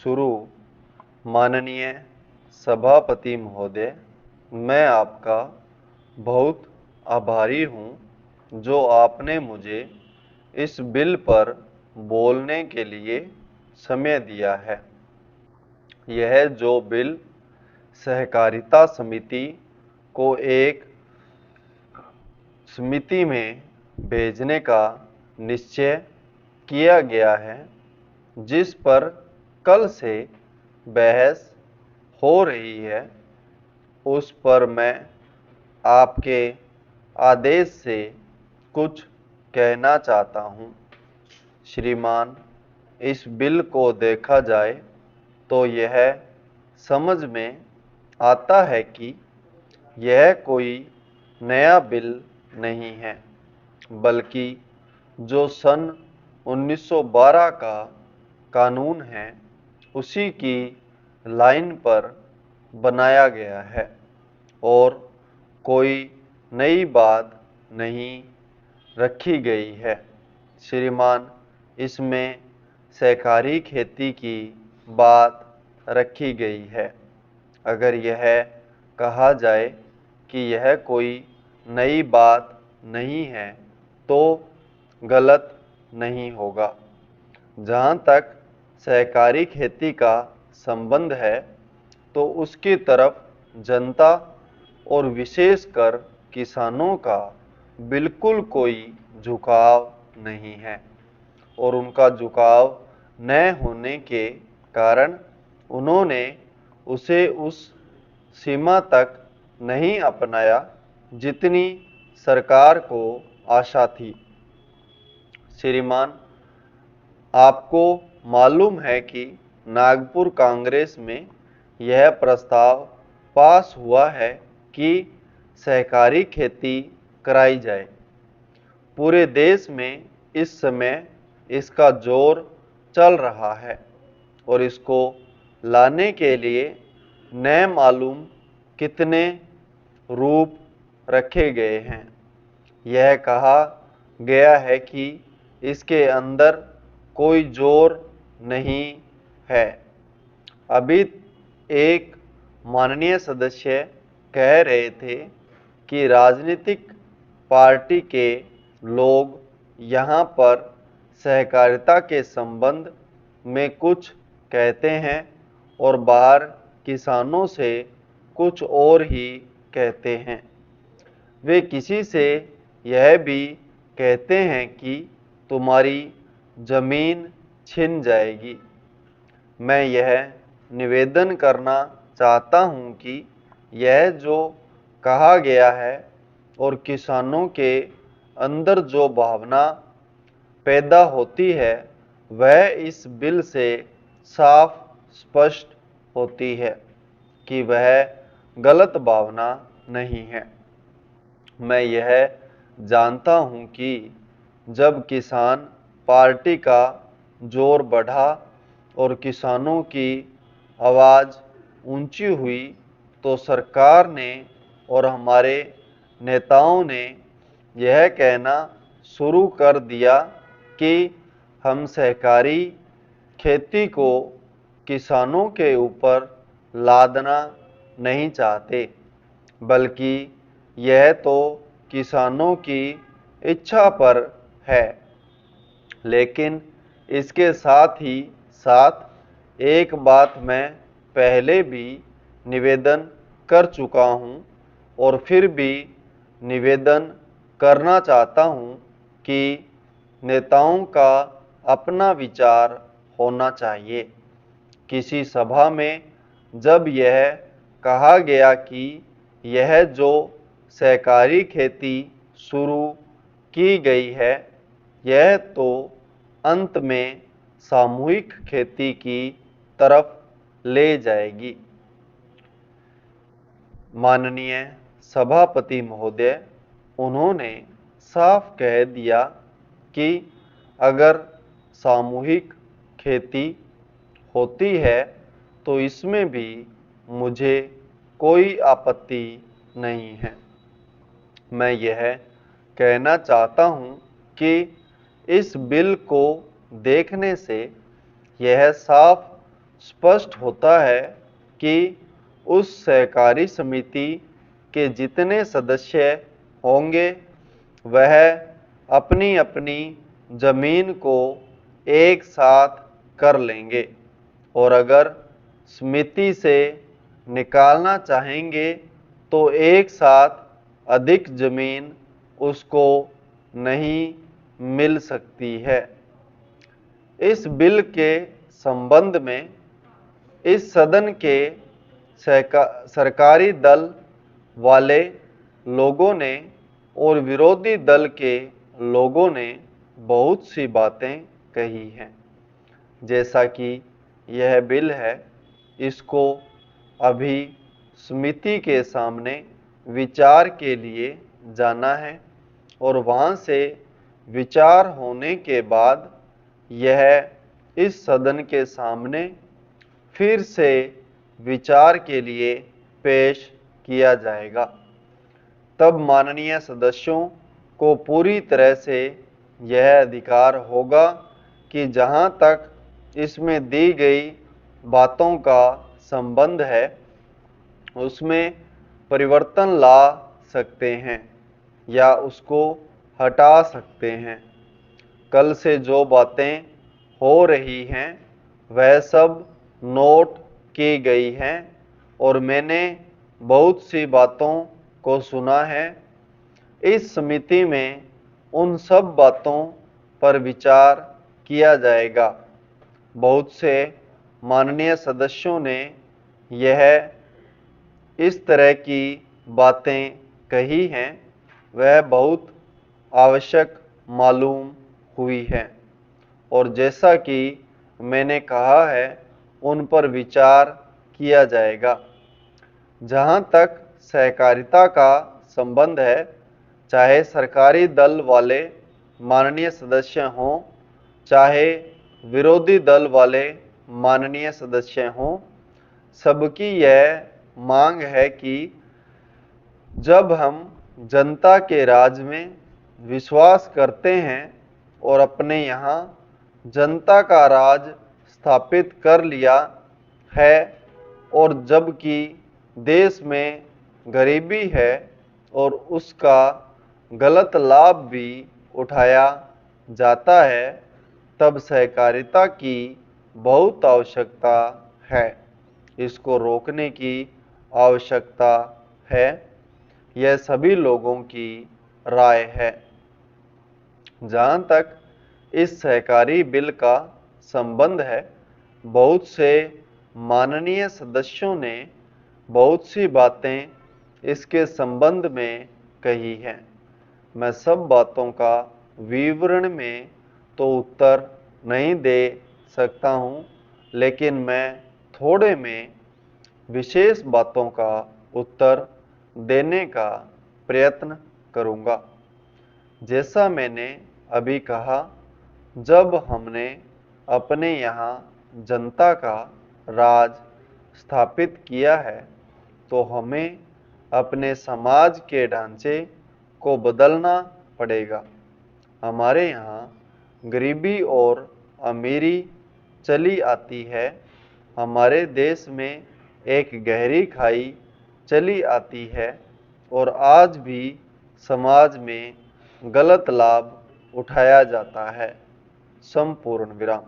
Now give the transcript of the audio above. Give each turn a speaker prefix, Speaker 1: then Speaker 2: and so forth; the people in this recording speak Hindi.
Speaker 1: शुरू। माननीय सभापति महोदय, मैं आपका बहुत आभारी हूँ जो आपने मुझे इस बिल पर बोलने के लिए समय दिया है। यह जो बिल सहकारिता समिति को एक समिति में भेजने का निश्चय किया गया है, जिस पर कल से बहस हो रही है, उस पर मैं आपके आदेश से कुछ कहना चाहता हूँ। श्रीमान, इस बिल को देखा जाए तो यह समझ में आता है कि यह कोई नया बिल नहीं है, बल्कि जो सन 1912 का कानून है उसी की लाइन पर बनाया गया है और कोई नई बात नहीं रखी गई है। श्रीमान, इसमें सहकारी खेती की बात रखी गई है। अगर यह कहा जाए कि यह कोई नई बात नहीं है तो गलत नहीं होगा। जहाँ तक सहकारी खेती का संबंध है तो उसकी तरफ जनता और विशेषकर किसानों का बिल्कुल कोई झुकाव नहीं है और उनका झुकाव न होने के कारण उन्होंने उसे उस सीमा तक नहीं अपनाया जितनी सरकार को आशा थी। श्रीमान, आपको मालूम है कि नागपुर कांग्रेस में यह प्रस्ताव पास हुआ है कि सहकारी खेती कराई जाए। पूरे देश में इस समय इसका जोर चल रहा है और इसको लाने के लिए न मालूम कितने रूप रखे गए हैं। यह कहा गया है कि इसके अंदर कोई जोर नहीं है। अभी एक माननीय सदस्य कह रहे थे कि राजनीतिक पार्टी के लोग यहाँ पर सहकारिता के संबंध में कुछ कहते हैं और बाहर किसानों से कुछ और ही कहते हैं। वे किसी से यह भी कहते हैं कि तुम्हारी जमीन छिन जाएगी। मैं यह निवेदन करना चाहता हूँ कि यह जो कहा गया है और किसानों के अंदर जो भावना पैदा होती है वह इस बिल से साफ स्पष्ट होती है कि वह गलत भावना नहीं है। मैं यह जानता हूँ कि जब किसान पार्टी का जोर बढ़ा और किसानों की आवाज़ ऊंची हुई तो सरकार ने और हमारे नेताओं ने यह कहना शुरू कर दिया कि हम सहकारी खेती को किसानों के ऊपर लादना नहीं चाहते, बल्कि यह तो किसानों की इच्छा पर है। लेकिन इसके साथ ही साथ एक बात मैं पहले भी निवेदन कर चुका हूँ और फिर भी निवेदन करना चाहता हूँ कि नेताओं का अपना विचार होना चाहिए। किसी सभा में जब यह कहा गया कि यह जो सहकारी खेती शुरू की गई है यह तो अंत में सामूहिक खेती की तरफ ले जाएगी। माननीय सभापति महोदय, उन्होंने साफ कह दिया कि अगर सामूहिक खेती होती है तो इसमें भी मुझे कोई आपत्ति नहीं है। मैं यह कहना चाहता हूँ कि इस बिल को देखने से यह साफ स्पष्ट होता है कि उस सहकारी समिति के जितने सदस्य होंगे वह अपनी अपनी जमीन को एक साथ कर लेंगे और अगर समिति से निकालना चाहेंगे तो एक साथ अधिक जमीन उसको नहीं मिल सकती है। इस बिल के संबंध में इस सदन के सरकारी दल वाले लोगों ने और विरोधी दल के लोगों ने बहुत सी बातें कही हैं। जैसा कि यह बिल है, इसको अभी समिति के सामने विचार के लिए जाना है और वहाँ से विचार होने के बाद यह इस सदन के सामने फिर से विचार के लिए पेश किया जाएगा। तब माननीय सदस्यों को पूरी तरह से यह अधिकार होगा कि जहाँ तक इसमें दी गई बातों का संबंध है उसमें परिवर्तन ला सकते हैं या उसको हटा सकते हैं। कल से जो बातें हो रही हैं वह सब नोट की गई हैं और मैंने बहुत सी बातों को सुना है। इस समिति में उन सब बातों पर विचार किया जाएगा। बहुत से माननीय सदस्यों ने यह इस तरह की बातें कही हैं वह बहुत आवश्यक मालूम हुई है और जैसा कि मैंने कहा है उन पर विचार किया जाएगा। जहाँ तक सहकारिता का संबंध है, चाहे सरकारी दल वाले माननीय सदस्य हों चाहे विरोधी दल वाले माननीय सदस्य हों, सबकी यह मांग है कि जब हम जनता के राज में विश्वास करते हैं और अपने यहाँ जनता का राज स्थापित कर लिया है और जबकि देश में गरीबी है और उसका गलत लाभ भी उठाया जाता है, तब सहकारिता की बहुत आवश्यकता है। इसको रोकने की आवश्यकता है। यह सभी लोगों की राय है। जहाँ तक इस सहकारी बिल का संबंध है, बहुत से माननीय सदस्यों ने बहुत सी बातें इसके संबंध में कही हैं। मैं सब बातों का विवरण में तो उत्तर नहीं दे सकता हूँ, लेकिन मैं थोड़े में विशेष बातों का उत्तर देने का प्रयत्न करूँगा। जैसा मैंने अभी कहा, जब हमने अपने यहाँ जनता का राज स्थापित किया है तो हमें अपने समाज के ढांचे को बदलना पड़ेगा। हमारे यहाँ गरीबी और अमीरी चली आती है। हमारे देश में एक गहरी खाई चली आती है और आज भी समाज में गलत लाभ उठाया जाता है। संपूर्ण विराम।